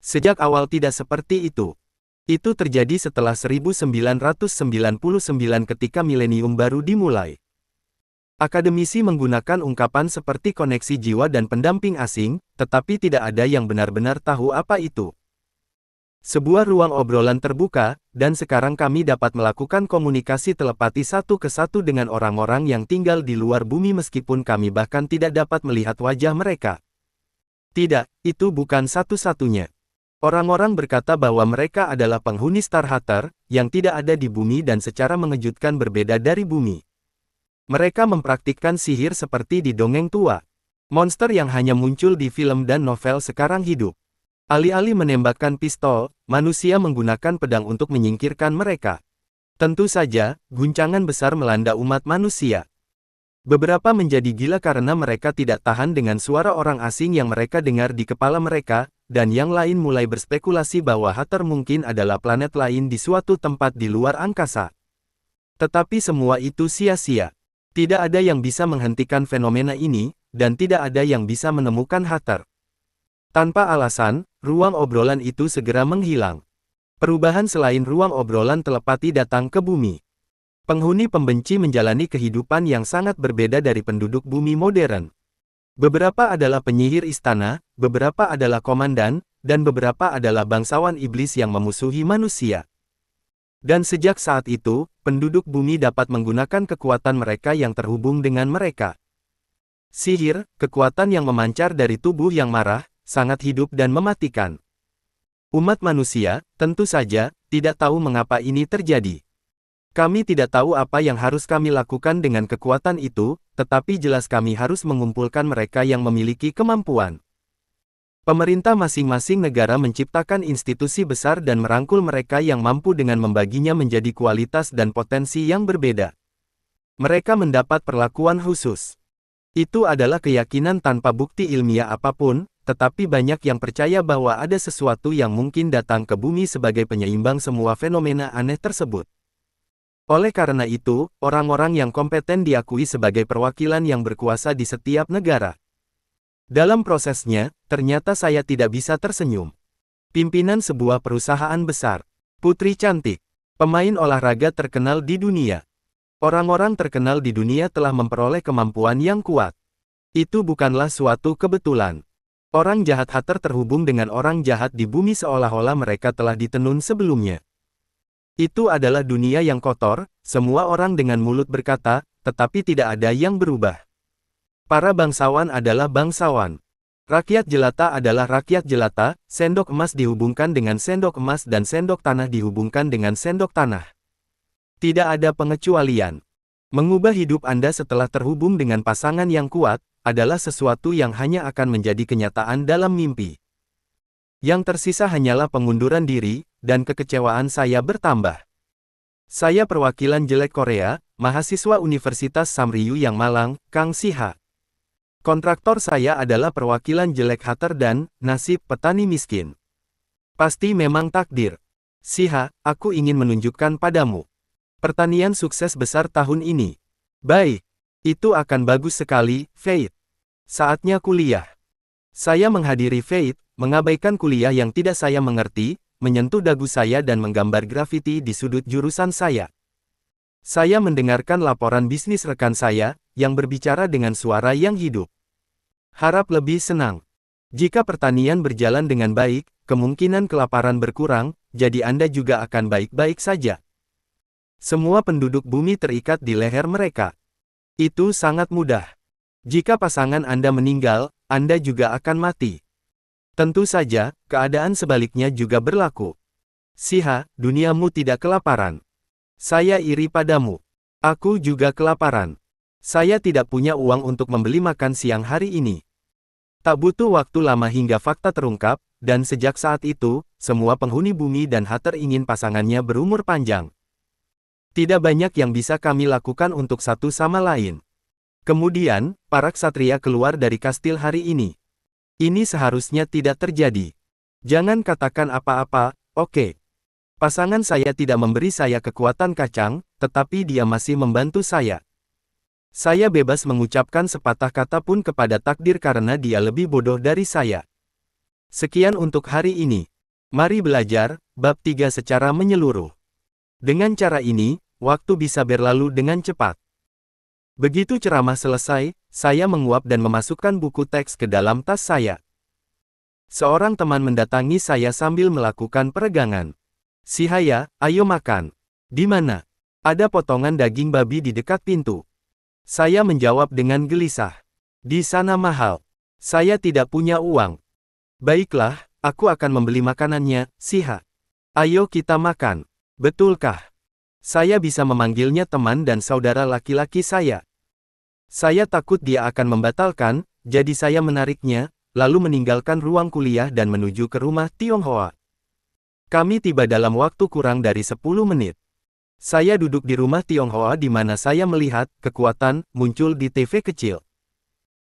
Sejak awal tidak seperti itu. Itu terjadi setelah 1999 ketika milenium baru dimulai. Akademisi menggunakan ungkapan seperti koneksi jiwa dan pendamping asing, tetapi tidak ada yang benar-benar tahu apa itu. Sebuah ruang obrolan terbuka, dan sekarang kami dapat melakukan komunikasi telepati satu ke satu dengan orang-orang yang tinggal di luar bumi meskipun kami bahkan tidak dapat melihat wajah mereka. Tidak, itu bukan satu-satunya. Orang-orang berkata bahwa mereka adalah penghuni Starhatter, yang tidak ada di bumi dan secara mengejutkan berbeda dari bumi. Mereka mempraktikkan sihir seperti di dongeng tua. Monster yang hanya muncul di film dan novel sekarang hidup. Alih-alih menembakkan pistol, manusia menggunakan pedang untuk menyingkirkan mereka. Tentu saja, guncangan besar melanda umat manusia. Beberapa menjadi gila karena mereka tidak tahan dengan suara orang asing yang mereka dengar di kepala mereka, dan yang lain mulai berspekulasi bahwa Hathor mungkin adalah planet lain di suatu tempat di luar angkasa. Tetapi semua itu sia-sia. Tidak ada yang bisa menghentikan fenomena ini, dan tidak ada yang bisa menemukan Hathor. Tanpa alasan, ruang obrolan itu segera menghilang. Perubahan selain ruang obrolan telepati datang ke bumi. Penghuni pembenci menjalani kehidupan yang sangat berbeda dari penduduk bumi modern. Beberapa adalah penyihir istana, beberapa adalah komandan, dan beberapa adalah bangsawan iblis yang memusuhi manusia. Dan sejak saat itu, penduduk bumi dapat menggunakan kekuatan mereka yang terhubung dengan mereka. Sihir, kekuatan yang memancar dari tubuh yang marah, sangat hidup dan mematikan. Umat manusia, tentu saja, tidak tahu mengapa ini terjadi. Kami tidak tahu apa yang harus kami lakukan dengan kekuatan itu, tetapi jelas kami harus mengumpulkan mereka yang memiliki kemampuan. Pemerintah masing-masing negara menciptakan institusi besar dan merangkul mereka yang mampu dengan membaginya menjadi kualitas dan potensi yang berbeda. Mereka mendapat perlakuan khusus. Itu adalah keyakinan tanpa bukti ilmiah apapun, tetapi banyak yang percaya bahwa ada sesuatu yang mungkin datang ke bumi sebagai penyeimbang semua fenomena aneh tersebut. Oleh karena itu, orang-orang yang kompeten diakui sebagai perwakilan yang berkuasa di setiap negara. Dalam prosesnya, ternyata saya tidak bisa tersenyum. Pimpinan sebuah perusahaan besar. Putri cantik. Pemain olahraga terkenal di dunia. Orang-orang terkenal di dunia telah memperoleh kemampuan yang kuat. Itu bukanlah suatu kebetulan. Orang jahat Hathor terhubung dengan orang jahat di bumi seolah-olah mereka telah ditenun sebelumnya. Itu adalah dunia yang kotor, semua orang dengan mulut berkata, tetapi tidak ada yang berubah. Para bangsawan adalah bangsawan. Rakyat jelata adalah rakyat jelata, sendok emas dihubungkan dengan sendok emas dan sendok tanah dihubungkan dengan sendok tanah. Tidak ada pengecualian. Mengubah hidup Anda setelah terhubung dengan pasangan yang kuat, adalah sesuatu yang hanya akan menjadi kenyataan dalam mimpi. Yang tersisa hanyalah pengunduran diri, dan kekecewaan saya bertambah. Saya perwakilan jelek Korea, mahasiswa Universitas Samryu yang Malang, Kang Siha. Kontraktor saya adalah perwakilan jelek Hathor dan nasib petani miskin. Pasti memang takdir. Siha, aku ingin menunjukkan padamu. Pertanian sukses besar tahun ini. Baik. Itu akan bagus sekali, Fate. Saatnya kuliah. Saya menghadiri Fate, mengabaikan kuliah yang tidak saya mengerti, menyentuh dagu saya dan menggambar grafiti di sudut jurusan saya. Saya mendengarkan laporan bisnis rekan saya, yang berbicara dengan suara yang hidup. Harap lebih senang. Jika pertanian berjalan dengan baik, kemungkinan kelaparan berkurang, jadi Anda juga akan baik-baik saja. Semua penduduk bumi terikat di leher mereka. Itu sangat mudah. Jika pasangan Anda meninggal, Anda juga akan mati. Tentu saja, keadaan sebaliknya juga berlaku. Siha, duniamu tidak kelaparan. Saya iri padamu. Aku juga kelaparan. Saya tidak punya uang untuk membeli makan siang hari ini. Tak butuh waktu lama hingga fakta terungkap, dan sejak saat itu, semua penghuni bumi dan Hathor ingin pasangannya berumur panjang. Tidak banyak yang bisa kami lakukan untuk satu sama lain. Kemudian, para ksatria keluar dari kastil hari ini. Ini seharusnya tidak terjadi. Jangan katakan apa-apa, oke. Pasangan saya tidak memberi saya kekuatan kacang, tetapi dia masih membantu saya. Saya bebas mengucapkan sepatah kata pun kepada takdir karena dia lebih bodoh dari saya. Sekian untuk hari ini. Mari belajar, bab 3 secara menyeluruh. Dengan cara ini, waktu bisa berlalu dengan cepat. Begitu ceramah selesai, saya menguap dan memasukkan buku teks ke dalam tas saya. Seorang teman mendatangi saya sambil melakukan peregangan. "Sihaya, ayo makan." "Di mana?" "Ada potongan daging babi di dekat pintu." Saya menjawab dengan gelisah. "Di sana mahal. Saya tidak punya uang." "Baiklah, aku akan membeli makanannya, Siha. Ayo kita makan." "Betulkah?" Saya bisa memanggilnya teman dan saudara laki-laki saya. Saya takut dia akan membatalkan, jadi saya menariknya, lalu meninggalkan ruang kuliah dan menuju ke rumah Tionghoa. Kami tiba dalam waktu kurang dari 10 menit. Saya duduk di rumah Tionghoa di mana saya melihat kekuatan muncul di TV kecil.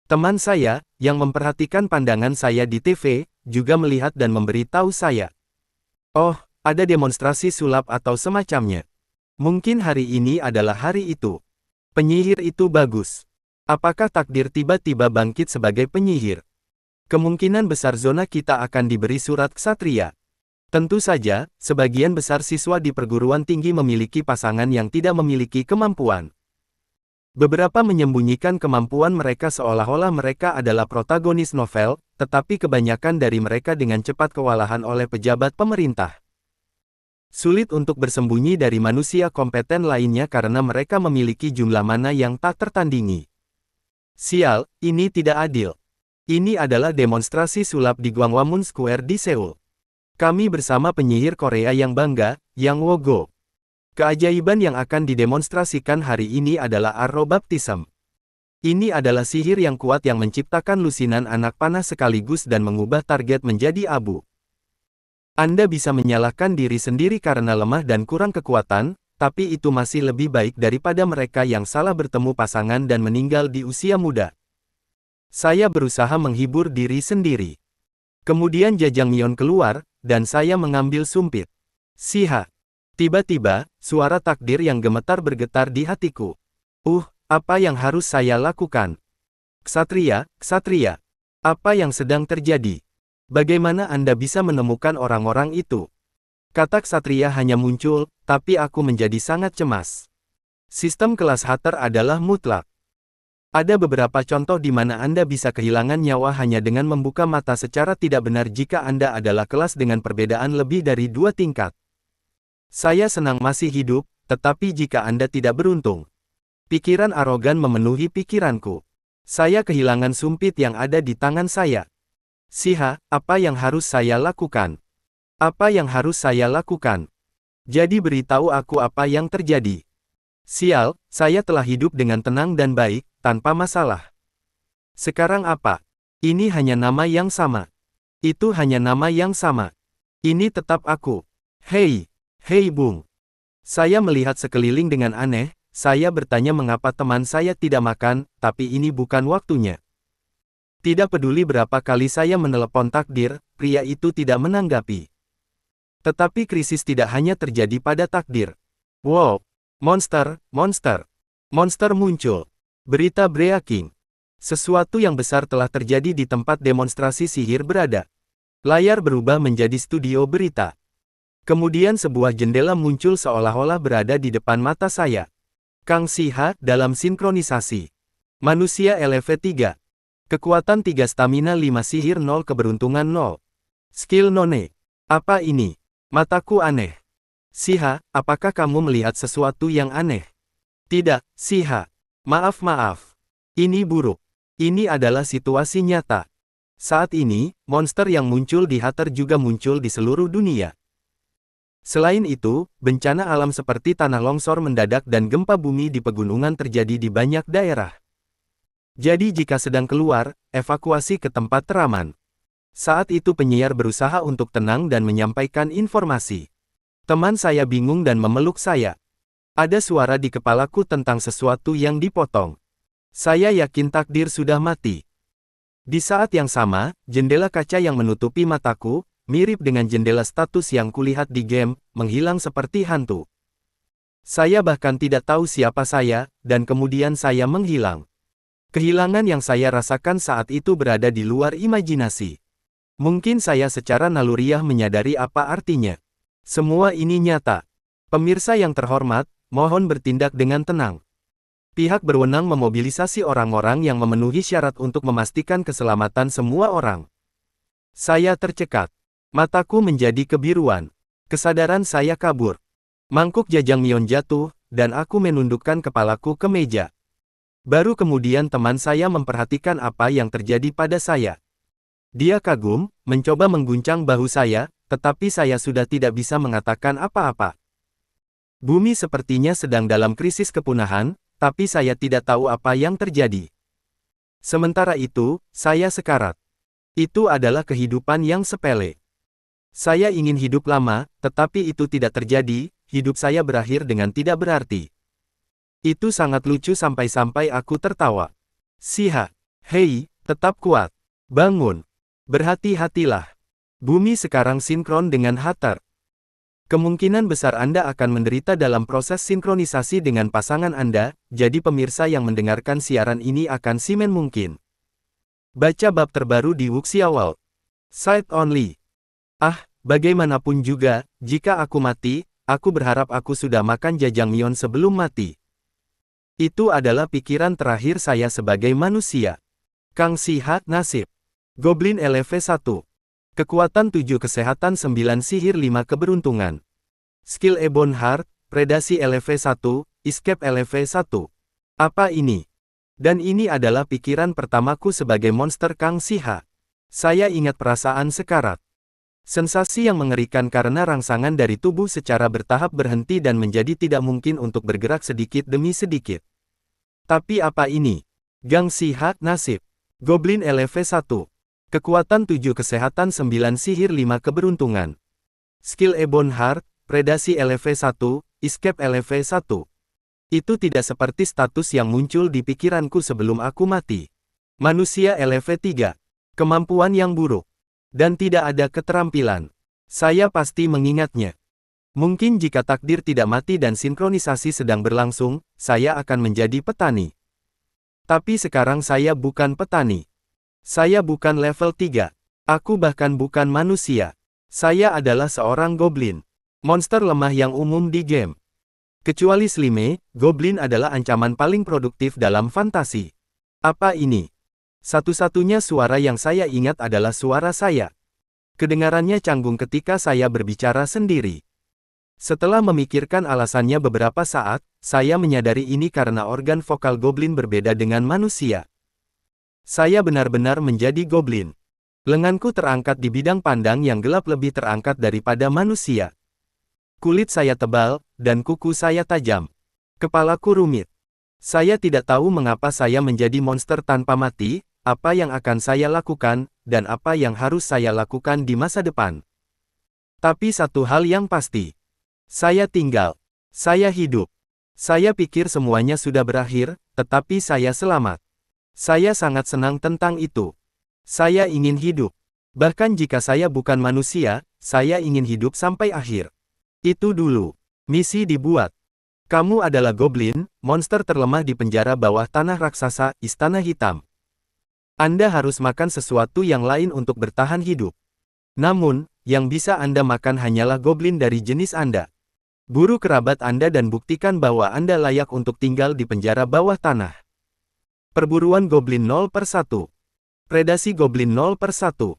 Teman saya, yang memperhatikan pandangan saya di TV, juga melihat dan memberitahu saya. "Oh, ada demonstrasi sulap atau semacamnya. Mungkin hari ini adalah hari itu. Penyihir itu bagus. Apakah takdir tiba-tiba bangkit sebagai penyihir? Kemungkinan besar zona kita akan diberi surat ksatria." Tentu saja, sebagian besar siswa di perguruan tinggi memiliki pasangan yang tidak memiliki kemampuan. Beberapa menyembunyikan kemampuan mereka seolah-olah mereka adalah protagonis novel, tetapi kebanyakan dari mereka dengan cepat kewalahan oleh pejabat pemerintah. Sulit untuk bersembunyi dari manusia kompeten lainnya karena mereka memiliki jumlah mana yang tak tertandingi. Sial, ini tidak adil. Ini adalah demonstrasi sulap di Gwanghwamun Square di Seoul. Kami bersama penyihir Korea yang bangga, Yang Wogo. Keajaiban yang akan didemonstrasikan hari ini adalah Arrow Baptism. Ini adalah sihir yang kuat yang menciptakan lusinan anak panah sekaligus dan mengubah target menjadi abu. Anda bisa menyalahkan diri sendiri karena lemah dan kurang kekuatan, tapi itu masih lebih baik daripada mereka yang salah bertemu pasangan dan meninggal di usia muda. Saya berusaha menghibur diri sendiri. Kemudian Jajangmyeon keluar, dan saya mengambil sumpit. "Siha." Tiba-tiba, suara takdir yang gemetar bergetar di hatiku. Apa yang harus saya lakukan? "Ksatria, ksatria. Apa yang sedang terjadi? Bagaimana Anda bisa menemukan orang-orang itu?" Kata ksatria hanya muncul, tapi aku menjadi sangat cemas. Sistem kelas Hatter adalah mutlak. Ada beberapa contoh di mana Anda bisa kehilangan nyawa hanya dengan membuka mata secara tidak benar jika Anda adalah kelas dengan perbedaan lebih dari 2 tingkat. Saya senang masih hidup, tetapi jika Anda tidak beruntung. Pikiran arogan memenuhi pikiranku. Saya kehilangan sumpit yang ada di tangan saya. "Siha, apa yang harus saya lakukan? Apa yang harus saya lakukan? Jadi beritahu aku apa yang terjadi." "Sial, saya telah hidup dengan tenang dan baik, tanpa masalah." "Sekarang apa?" "Ini hanya nama yang sama." "Itu hanya nama yang sama." "Ini tetap aku." Hei Bung." Saya melihat sekeliling dengan aneh, saya bertanya mengapa teman saya tidak makan, tapi ini bukan waktunya. Tidak peduli berapa kali saya menelepon takdir, pria itu tidak menanggapi. Tetapi krisis tidak hanya terjadi pada takdir. Wow! Monster muncul. Berita breaking. Sesuatu yang besar telah terjadi di tempat demonstrasi sihir berada. Layar berubah menjadi studio berita. Kemudian sebuah jendela muncul seolah-olah berada di depan mata saya. Kang Siha dalam sinkronisasi. Manusia LV3. Kekuatan 3 stamina 5 sihir 0 keberuntungan 0. Skill none. Apa ini? Mataku aneh. "Siha, apakah kamu melihat sesuatu yang aneh?" "Tidak, Siha. Maaf. Ini buruk. Ini adalah situasi nyata." Saat ini, monster yang muncul di Hatter juga muncul di seluruh dunia. Selain itu, bencana alam seperti tanah longsor mendadak dan gempa bumi di pegunungan terjadi di banyak daerah. Jadi jika sedang keluar, evakuasi ke tempat teraman. Saat itu penyiar berusaha untuk tenang dan menyampaikan informasi. Teman saya bingung dan memeluk saya. Ada suara di kepalaku tentang sesuatu yang dipotong. Saya yakin takdir sudah mati. Di saat yang sama, jendela kaca yang menutupi mataku, mirip dengan jendela status yang kulihat di game, menghilang seperti hantu. Saya bahkan tidak tahu siapa saya, dan kemudian saya menghilang. Kehilangan yang saya rasakan saat itu berada di luar imajinasi. Mungkin saya secara naluriah menyadari apa artinya. Semua ini nyata. Pemirsa yang terhormat, mohon bertindak dengan tenang. Pihak berwenang memobilisasi orang-orang yang memenuhi syarat untuk memastikan keselamatan semua orang. Saya tercekat. Mataku menjadi kebiruan. Kesadaran saya kabur. Mangkuk jajangmyeon jatuh, dan aku menundukkan kepalaku ke meja. Baru kemudian teman saya memperhatikan apa yang terjadi pada saya. Dia kagum, mencoba mengguncang bahu saya, tetapi saya sudah tidak bisa mengatakan apa-apa. Bumi sepertinya sedang dalam krisis kepunahan, tapi saya tidak tahu apa yang terjadi. Sementara itu, saya sekarat. Itu adalah kehidupan yang sepele. Saya ingin hidup lama, tetapi itu tidak terjadi, hidup saya berakhir dengan tidak berarti. Itu sangat lucu sampai-sampai aku tertawa. Siha, hei, tetap kuat. Bangun. Berhati-hatilah. Bumi sekarang sinkron dengan Hathor. Kemungkinan besar Anda akan menderita dalam proses sinkronisasi dengan pasangan Anda, jadi pemirsa yang mendengarkan siaran ini akan simen mungkin. Baca bab terbaru di Wuxia World. Site only. Bagaimanapun juga, jika aku mati, aku berharap aku sudah makan jajangmyeon sebelum mati. Itu adalah pikiran terakhir saya sebagai manusia. Kang Siha, nasib. Goblin LV1. Kekuatan 7 kesehatan 9 sihir 5 keberuntungan. Skill Ebon Heart, predasi LV1, escape LV1. Apa ini? Dan ini adalah pikiran pertamaku sebagai monster Kang Siha. Saya ingat perasaan sekarat. Sensasi yang mengerikan karena rangsangan dari tubuh secara bertahap berhenti dan menjadi tidak mungkin untuk bergerak sedikit demi sedikit. Tapi apa ini? Kang Siha, nasib. Goblin LV1. Kekuatan 7 kesehatan 9 sihir 5 keberuntungan. Skill Ebon Heart, predasi LV1, escape LV1. Itu tidak seperti status yang muncul di pikiranku sebelum aku mati. Manusia LV3. Kemampuan yang buruk. Dan tidak ada keterampilan. Saya pasti mengingatnya. Mungkin jika takdir tidak mati dan sinkronisasi sedang berlangsung, saya akan menjadi petani. Tapi sekarang saya bukan petani. Saya bukan level 3. Aku bahkan bukan manusia. Saya adalah seorang goblin. Monster lemah yang umum di game. Kecuali Slime, goblin adalah ancaman paling produktif dalam fantasi. Apa ini? Satu-satunya suara yang saya ingat adalah suara saya. Kedengarannya canggung ketika saya berbicara sendiri. Setelah memikirkan alasannya beberapa saat, saya menyadari ini karena organ vokal goblin berbeda dengan manusia. Saya benar-benar menjadi goblin. Lenganku terangkat di bidang pandang yang gelap lebih terangkat daripada manusia. Kulit saya tebal, dan kuku saya tajam. Kepalaku rumit. Saya tidak tahu mengapa saya menjadi monster tanpa mati, apa yang akan saya lakukan, dan apa yang harus saya lakukan di masa depan. Tapi satu hal yang pasti. Saya tinggal. Saya hidup. Saya pikir semuanya sudah berakhir, tetapi saya selamat. Saya sangat senang tentang itu. Saya ingin hidup. Bahkan jika saya bukan manusia, saya ingin hidup sampai akhir. Itu dulu. Misi dibuat. Kamu adalah goblin, monster terlemah di penjara bawah tanah raksasa, Istana Hitam. Anda harus makan sesuatu yang lain untuk bertahan hidup. Namun, yang bisa Anda makan hanyalah goblin dari jenis Anda. Buru kerabat Anda dan buktikan bahwa Anda layak untuk tinggal di penjara bawah tanah. Perburuan Goblin 0/1. Predasi Goblin 0/1.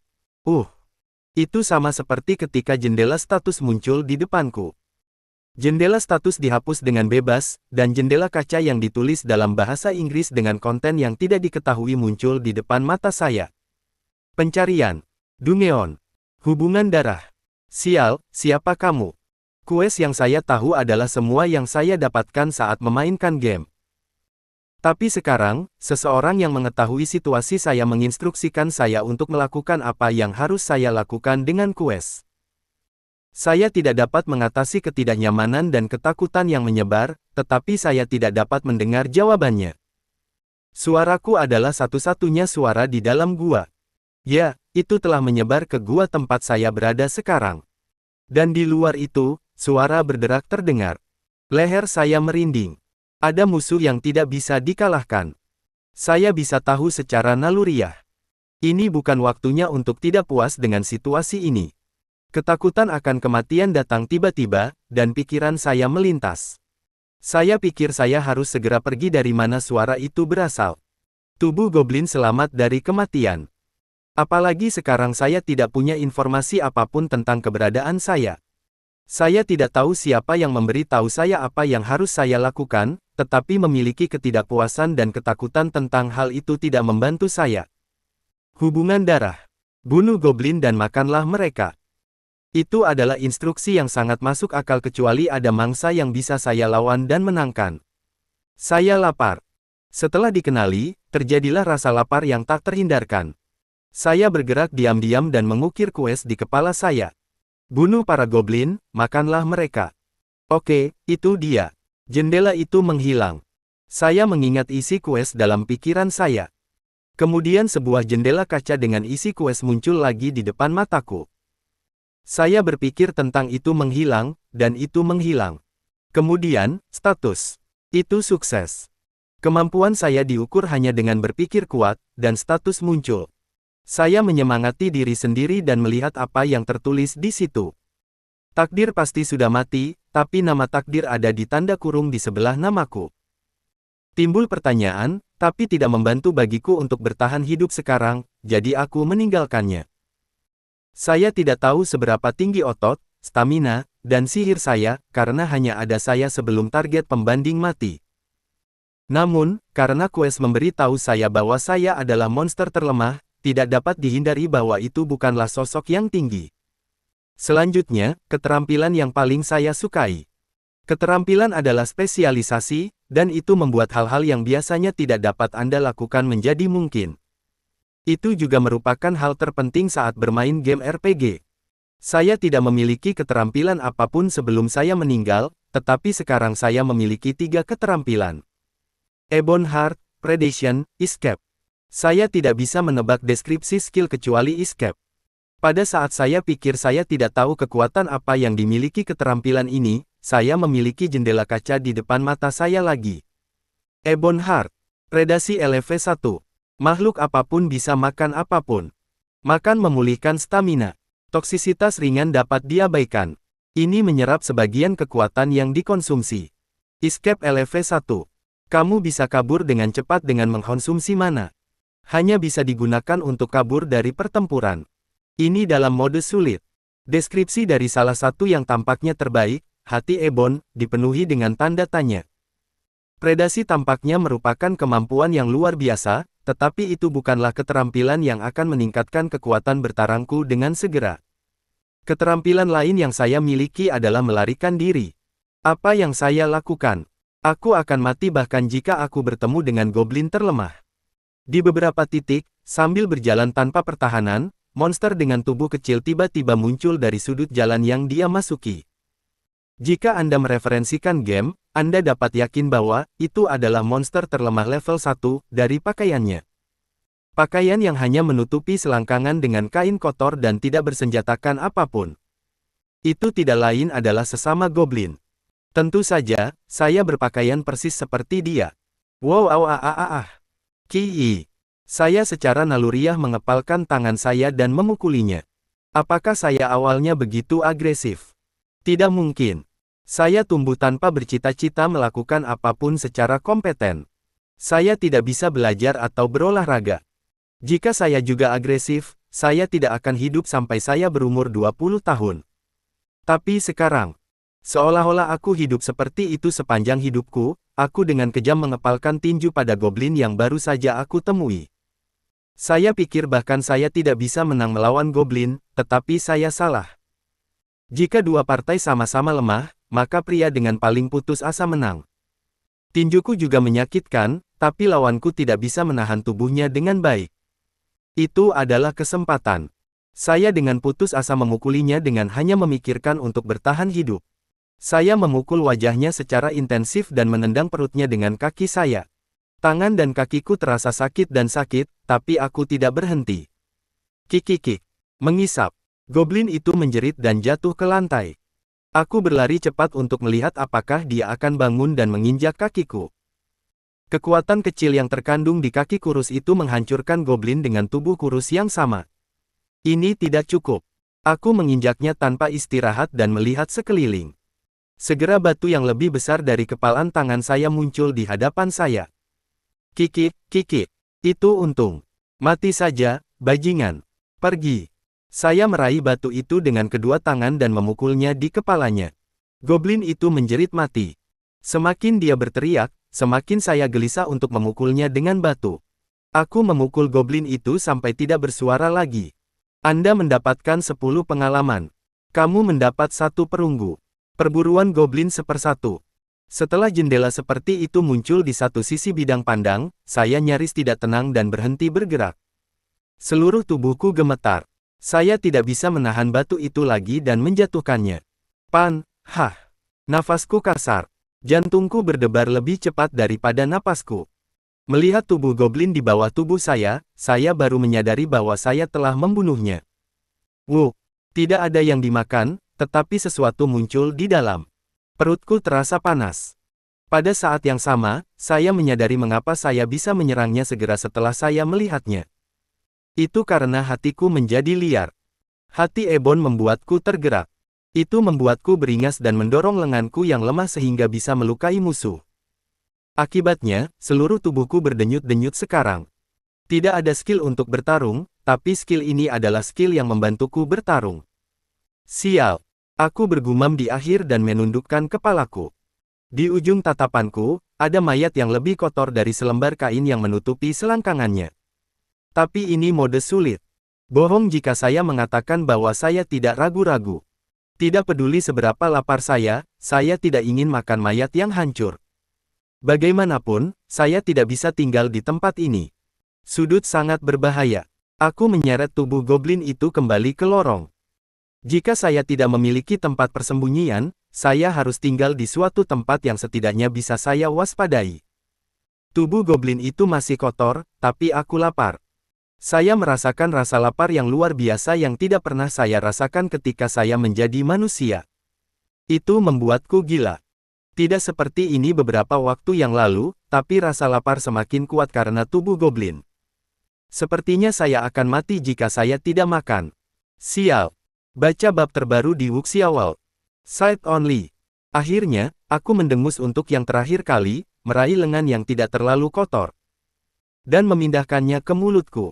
Itu sama seperti ketika jendela status muncul di depanku. Jendela status dihapus dengan bebas, dan jendela kaca yang ditulis dalam bahasa Inggris dengan konten yang tidak diketahui muncul di depan mata saya. Pencarian. Dungeon. Hubungan darah. Sial, siapa kamu? Quest yang saya tahu adalah semua yang saya dapatkan saat memainkan game. Tapi sekarang, seseorang yang mengetahui situasi saya menginstruksikan saya untuk melakukan apa yang harus saya lakukan dengan quest. Saya tidak dapat mengatasi ketidaknyamanan dan ketakutan yang menyebar, tetapi saya tidak dapat mendengar jawabannya. Suaraku adalah satu-satunya suara di dalam gua. Ya, itu telah menyebar ke gua tempat saya berada sekarang. Dan di luar itu, suara berderak terdengar. Leher saya merinding. Ada musuh yang tidak bisa dikalahkan. Saya bisa tahu secara naluriah. Ini bukan waktunya untuk tidak puas dengan situasi ini. Ketakutan akan kematian datang tiba-tiba, dan pikiran saya melintas. Saya pikir saya harus segera pergi dari mana suara itu berasal. Tubuh goblin selamat dari kematian. Apalagi sekarang saya tidak punya informasi apapun tentang keberadaan saya. Saya tidak tahu siapa yang memberi tahu saya apa yang harus saya lakukan, tetapi memiliki ketidakpuasan dan ketakutan tentang hal itu tidak membantu saya. Hubungan darah. Bunuh goblin dan makanlah mereka. Itu adalah instruksi yang sangat masuk akal kecuali ada mangsa yang bisa saya lawan dan menangkan. Saya lapar. Setelah dikenali, terjadilah rasa lapar yang tak terhindarkan. Saya bergerak diam-diam dan mengukir quest di kepala saya. Bunuh para goblin, makanlah mereka. Oke, itu dia. Jendela itu menghilang. Saya mengingat isi quest dalam pikiran saya. Kemudian sebuah jendela kaca dengan isi quest muncul lagi di depan mataku. Saya berpikir tentang itu menghilang, dan itu menghilang. Kemudian, status. Itu sukses. Kemampuan saya diukur hanya dengan berpikir kuat, dan status muncul. Saya menyemangati diri sendiri dan melihat apa yang tertulis di situ. Takdir pasti sudah mati, tapi nama takdir ada di tanda kurung di sebelah namaku. Timbul pertanyaan, tapi tidak membantu bagiku untuk bertahan hidup sekarang, jadi aku meninggalkannya. Saya tidak tahu seberapa tinggi otot, stamina, dan sihir saya, karena hanya ada saya sebelum target pembanding mati. Namun, karena quest memberi tahu saya bahwa saya adalah monster terlemah, tidak dapat dihindari bahwa itu bukanlah sosok yang tinggi. Selanjutnya, keterampilan yang paling saya sukai. Keterampilan adalah spesialisasi, dan itu membuat hal-hal yang biasanya tidak dapat Anda lakukan menjadi mungkin. Itu juga merupakan hal terpenting saat bermain game RPG. Saya tidak memiliki keterampilan apapun sebelum saya meninggal, tetapi sekarang saya memiliki 3 keterampilan. Ebon Heart, Predation, Escape. Saya tidak bisa menebak deskripsi skill kecuali Escape. Pada saat saya pikir saya tidak tahu kekuatan apa yang dimiliki keterampilan ini, saya memiliki jendela kaca di depan mata saya lagi. Ebon Heart. Predasi LV1. Makhluk apapun bisa makan apapun. Makan memulihkan stamina. Toksisitas ringan dapat diabaikan. Ini menyerap sebagian kekuatan yang dikonsumsi. Escape LV1. Kamu bisa kabur dengan cepat dengan mengkonsumsi mana. Hanya bisa digunakan untuk kabur dari pertempuran. Ini dalam mode sulit. Deskripsi dari salah satu yang tampaknya terbaik, hati Ebon, dipenuhi dengan tanda tanya. Predasi tampaknya merupakan kemampuan yang luar biasa, tetapi itu bukanlah keterampilan yang akan meningkatkan kekuatan bertarangku dengan segera. Keterampilan lain yang saya miliki adalah melarikan diri. Apa yang saya lakukan? Aku akan mati bahkan jika aku bertemu dengan goblin terlemah. Di beberapa titik, sambil berjalan tanpa pertahanan, monster dengan tubuh kecil tiba-tiba muncul dari sudut jalan yang dia masuki. Jika Anda mereferensikan game, Anda dapat yakin bahwa itu adalah monster terlemah level 1 dari pakaiannya. Pakaian yang hanya menutupi selangkangan dengan kain kotor dan tidak bersenjatakan apapun. Itu tidak lain adalah sesama goblin. Tentu saja, saya berpakaian persis seperti dia. Wow, Ki. Saya secara naluriah mengepalkan tangan saya dan memukulinya. Apakah saya awalnya begitu agresif? Tidak mungkin. Saya tumbuh tanpa bercita-cita melakukan apapun secara kompeten. Saya tidak bisa belajar atau berolahraga. Jika saya juga agresif, saya tidak akan hidup sampai saya berumur 20 tahun. Tapi sekarang, seolah-olah aku hidup seperti itu sepanjang hidupku, aku dengan kejam mengepalkan tinju pada goblin yang baru saja aku temui. Saya pikir bahkan saya tidak bisa menang melawan goblin, tetapi saya salah. Jika dua partai sama-sama lemah, maka pria dengan paling putus asa menang. Tinjuku juga menyakitkan, tapi lawanku tidak bisa menahan tubuhnya dengan baik. Itu adalah kesempatan. Saya dengan putus asa memukulinya dengan hanya memikirkan untuk bertahan hidup. Saya memukul wajahnya secara intensif dan menendang perutnya dengan kaki saya. Tangan dan kakiku terasa sakit dan sakit, tapi aku tidak berhenti. Kikikik. Mengisap. Goblin itu menjerit dan jatuh ke lantai. Aku berlari cepat untuk melihat apakah dia akan bangun dan menginjak kakiku. Kekuatan kecil yang terkandung di kaki kurus itu menghancurkan goblin dengan tubuh kurus yang sama. Ini tidak cukup. Aku menginjaknya tanpa istirahat dan melihat sekeliling. Segera batu yang lebih besar dari kepalan tangan saya muncul di hadapan saya. Kikik, kikik. Itu untung. Mati saja, bajingan. Pergi. Saya meraih batu itu dengan kedua tangan dan memukulnya di kepalanya. Goblin itu menjerit mati. Semakin dia berteriak, semakin saya gelisah untuk memukulnya dengan batu. Aku memukul goblin itu sampai tidak bersuara lagi. Anda mendapatkan 10 pengalaman. Kamu mendapat 1 perunggu. Perburuan goblin 1/1. Setelah jendela seperti itu muncul di satu sisi bidang pandang, saya nyaris tidak tenang dan berhenti bergerak. Seluruh tubuhku gemetar. Saya tidak bisa menahan batu itu lagi dan menjatuhkannya. Nafasku kasar. Jantungku berdebar lebih cepat daripada napasku. Melihat tubuh goblin di bawah tubuh saya baru menyadari bahwa saya telah membunuhnya. Tidak ada yang dimakan, tetapi sesuatu muncul di dalam. Perutku terasa panas. Pada saat yang sama, saya menyadari mengapa saya bisa menyerangnya segera setelah saya melihatnya. Itu karena hatiku menjadi liar. Hati Ebon membuatku tergerak. Itu membuatku beringas dan mendorong lenganku yang lemah sehingga bisa melukai musuh. Akibatnya, seluruh tubuhku berdenyut-denyut sekarang. Tidak ada skill untuk bertarung, tapi skill ini adalah skill yang membantuku bertarung. Sial. Aku bergumam di akhir dan menundukkan kepalaku. Di ujung tatapanku, ada mayat yang lebih kotor dari selembar kain yang menutupi selangkangannya. Tapi ini mode sulit. Bohong jika saya mengatakan bahwa saya tidak ragu-ragu. Tidak peduli seberapa lapar saya tidak ingin makan mayat yang hancur. Bagaimanapun, saya tidak bisa tinggal di tempat ini. Sudut sangat berbahaya. Aku menyeret tubuh goblin itu kembali ke lorong. Jika saya tidak memiliki tempat persembunyian, saya harus tinggal di suatu tempat yang setidaknya bisa saya waspadai. Tubuh goblin itu masih kotor, tapi aku lapar. Saya merasakan rasa lapar yang luar biasa yang tidak pernah saya rasakan ketika saya menjadi manusia. Itu membuatku gila. Tidak seperti ini beberapa waktu yang lalu, tapi rasa lapar semakin kuat karena tubuh goblin. Sepertinya saya akan mati jika saya tidak makan. Sial. Baca bab terbaru di Wuxia World. Sight only. Akhirnya, aku mendengus untuk yang terakhir kali, meraih lengan yang tidak terlalu kotor. Dan memindahkannya ke mulutku.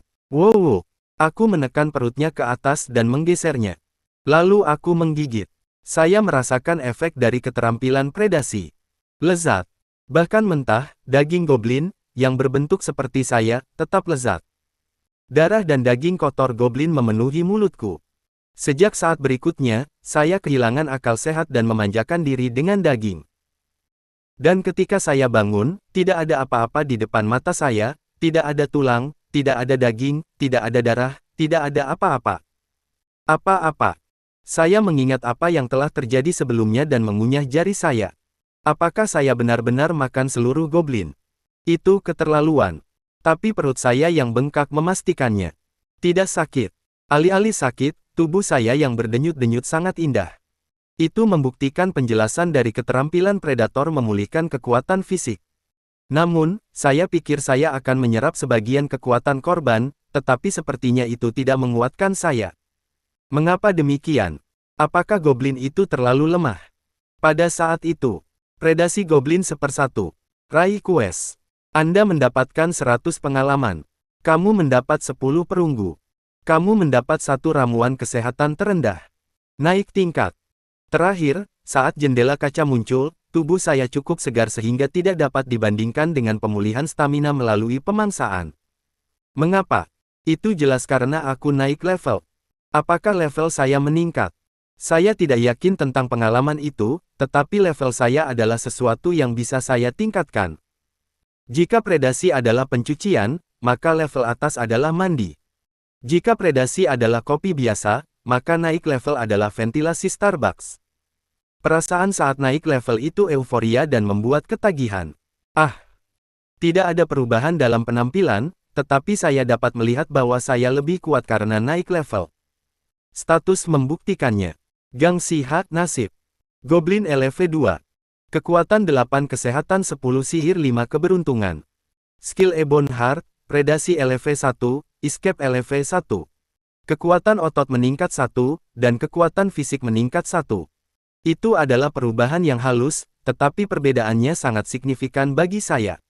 Aku menekan perutnya ke atas dan menggesernya. Lalu aku menggigit. Saya merasakan efek dari keterampilan predasi. Lezat. Bahkan mentah, daging goblin, yang berbentuk seperti saya, tetap lezat. Darah dan daging kotor goblin memenuhi mulutku. Sejak saat berikutnya, saya kehilangan akal sehat dan memanjakan diri dengan daging. Dan ketika saya bangun, tidak ada apa-apa di depan mata saya, tidak ada tulang, tidak ada daging, tidak ada darah, tidak ada apa-apa. Apa-apa. Saya mengingat apa yang telah terjadi sebelumnya dan mengunyah jari saya. Apakah saya benar-benar makan seluruh goblin? Itu keterlaluan. Tapi perut saya yang bengkak memastikannya. Tidak sakit. Alih-alih sakit, tubuh saya yang berdenyut-denyut sangat indah. Itu membuktikan penjelasan dari keterampilan predator memulihkan kekuatan fisik. Namun, saya pikir saya akan menyerap sebagian kekuatan korban, tetapi sepertinya itu tidak menguatkan saya. Mengapa demikian? Apakah goblin itu terlalu lemah? Pada saat itu, predasi goblin 1/1. Raih quest. Anda mendapatkan 100 pengalaman. Kamu mendapat 10 perunggu. Kamu mendapat 1 ramuan kesehatan terendah. Naik tingkat. Terakhir, saat jendela kaca muncul, tubuh saya cukup segar sehingga tidak dapat dibandingkan dengan pemulihan stamina melalui pemangsaan. Mengapa? Itu jelas karena aku naik level. Apakah level saya meningkat? Saya tidak yakin tentang pengalaman itu, tetapi level saya adalah sesuatu yang bisa saya tingkatkan. Jika predasi adalah pencucian, maka level atas adalah mandi. Jika predasi adalah kopi biasa, maka naik level adalah ventilasi Starbucks. Perasaan saat naik level itu euforia dan membuat ketagihan. Tidak ada perubahan dalam penampilan, tetapi saya dapat melihat bahwa saya lebih kuat karena naik level. Status membuktikannya. Gang Sihat Nasib. Goblin LV2. Kekuatan 8 kesehatan 10 sihir 5 keberuntungan. Skill Ebon Heart, Predasi LV1, Escape LV1. Kekuatan otot meningkat 1, dan kekuatan fisik meningkat 1. Itu adalah perubahan yang halus, tetapi perbedaannya sangat signifikan bagi saya.